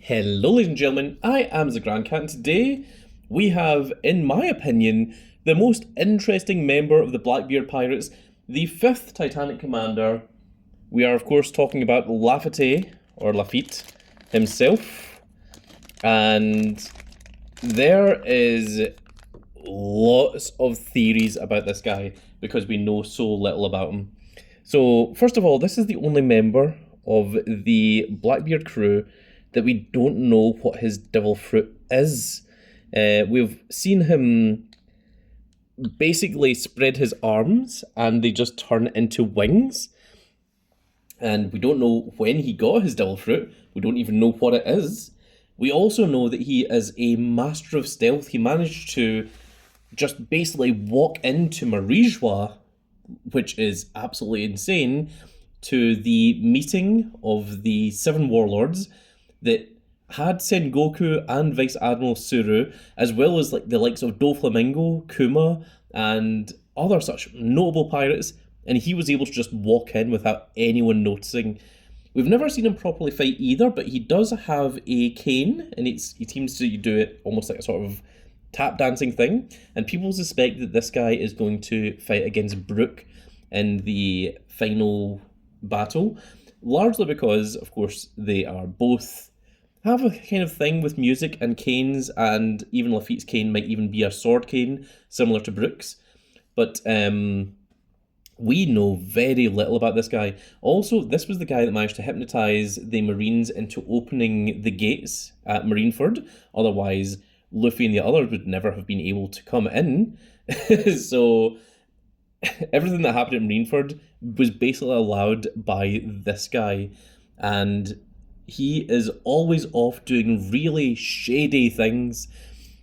Hello, ladies and gentlemen, I am the Grand Cat, and today we have, in my opinion, the most interesting member of the Blackbeard Pirates, the 5th Titanic Commander. We are, of course, talking about Laffitte, or Laffitte, himself, and there is lots of theories about this guy because we know so little about him. So, first of all, this is the only member of the Blackbeard crew that we don't know what his devil fruit is. We've seen him basically spread his arms and they just turn into wings. And we don't know when he got his devil fruit. We don't even know what it is. We also know that he is a master of stealth. He managed to just basically walk into Marijois, which is absolutely insane, to the meeting of the 7 warlords that had Sengoku and Vice Admiral Suru, as well as the likes of Doflamingo, Kuma, and other such notable pirates, and he was able to just walk in without anyone noticing. We've never seen him properly fight either, but he does have a cane, and he seems to do it almost like a sort of tap dancing thing, and people suspect that this guy is going to fight against Brooke in the final battle, largely because, of course, they are both have a kind of thing with music and canes, and even Laffitte's cane might even be a sword cane, similar to Brooke's. But we know very little about this guy. Also, this was the guy that managed to hypnotise the Marines into opening the gates at Marineford. Otherwise, Luffy and the others would never have been able to come in. So everything that happened at Marineford was basically allowed by this guy. And he is always off doing really shady things.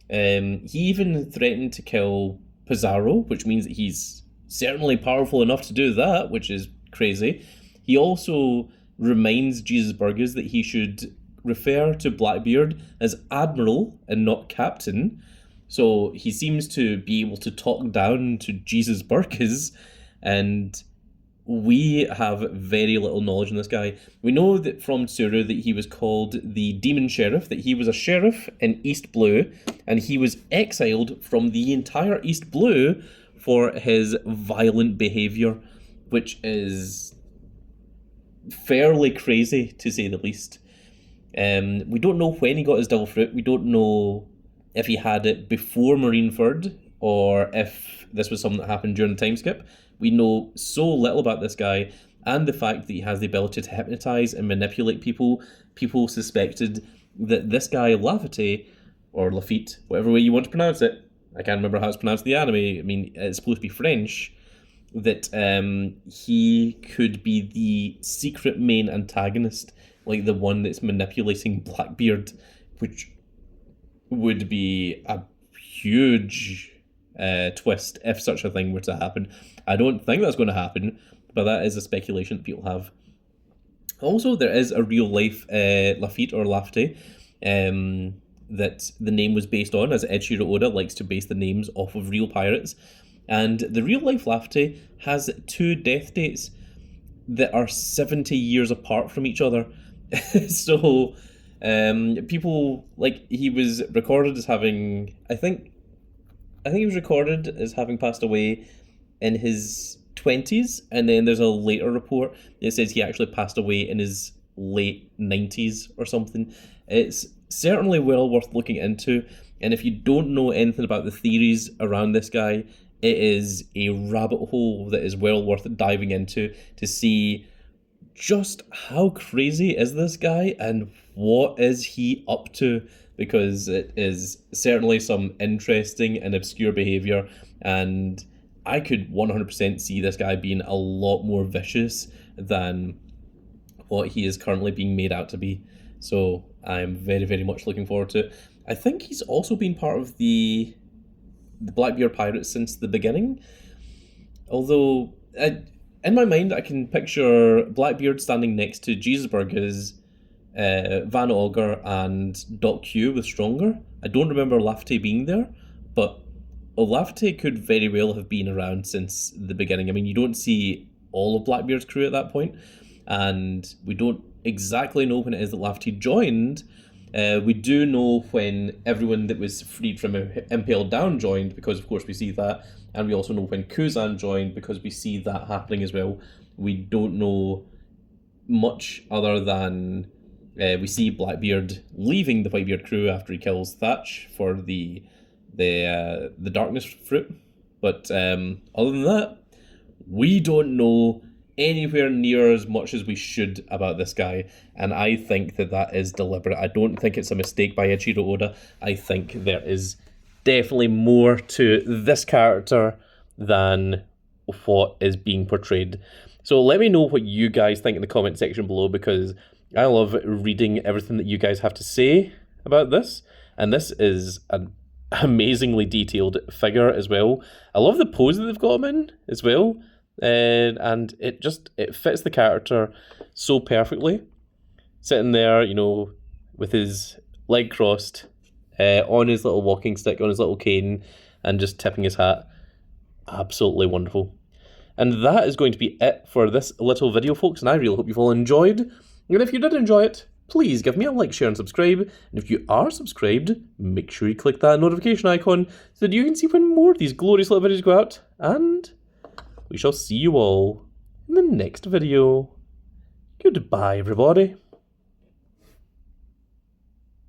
He even threatened to kill Pizarro, which means that he's certainly powerful enough to do that, which is crazy. He also reminds Jesus Burgess that he should refer to Blackbeard as Admiral and not Captain. So he seems to be able to talk down to Jesus Burgess, and we have very little knowledge on this guy. We know that from Tsuru that he was called the Demon Sheriff, that he was a sheriff in East Blue, and he was exiled from the entire East Blue for his violent behaviour, which is fairly crazy, to say the least. We don't know when he got his devil fruit. We don't know if he had it before Marineford, or if this was something that happened during the time skip. We know so little about this guy, and the fact that he has the ability to hypnotise and manipulate people. People suspected that this guy, Laffitte, or Laffitte, whatever way you want to pronounce it, I can't remember how it's pronounced in the anime, I mean, it's supposed to be French, that he could be the secret main antagonist, like the one that's manipulating Blackbeard, which would be a huge twist if such a thing were to happen. I don't think that's going to happen, but that is a speculation that people have. Also, there is a real life Laffitte or Laffitte that the name was based on, as Eiichiro Oda likes to base the names off of real pirates. And the real life Laffitte has 2 death dates that are 70 years apart from each other. So people, like, he was recorded as having, I think he was recorded as having passed away in his 20s, and then there's a later report that says he actually passed away in his late 90s or something. It's certainly well worth looking into, and if you don't know anything about the theories around this guy, it is a rabbit hole that is well worth diving into to see just how crazy is this guy and what is he up to, because it is certainly some interesting and obscure behaviour, and I could 100% see this guy being a lot more vicious than what he is currently being made out to be. So I'm very, very much looking forward to it. I think he's also been part of the Blackbeard Pirates since the beginning, although in my mind I can picture Blackbeard standing next to Jesus Burgess, Van Auger, and Doc Q with Stronger. I don't remember Laffitte being there, but Laffitte could very well have been around since the beginning. I mean, you don't see all of Blackbeard's crew at that point, and we don't exactly know when it is that Laffitte joined, We do know when everyone that was freed from Impale Down joined, because of course we see that, and we also know when Kuzan joined, because we see that happening as well. We don't know much other than we see Blackbeard leaving the Whitebeard crew after he kills Thatch for the Darkness fruit. But other than that, we don't know anywhere near as much as we should about this guy, and I think that is deliberate. I don't think it's a mistake by Eiichiro Oda. I think there is definitely more to this character than what is being portrayed. So let me know what you guys think in the comment section below, because I love reading everything that you guys have to say about this, and this is an amazingly detailed figure as well. I love the pose that they've got him in as well. And it fits the character so perfectly. Sitting there, you know, with his leg crossed, on his little walking stick, on his little cane, and just tipping his hat. Absolutely wonderful. And that is going to be it for this little video, folks, and I really hope you've all enjoyed. And if you did enjoy it, please give me a like, share, and subscribe. And if you are subscribed, make sure you click that notification icon so that you can see when more of these glorious little videos go out. And we shall see you all in the next video. Goodbye, everybody.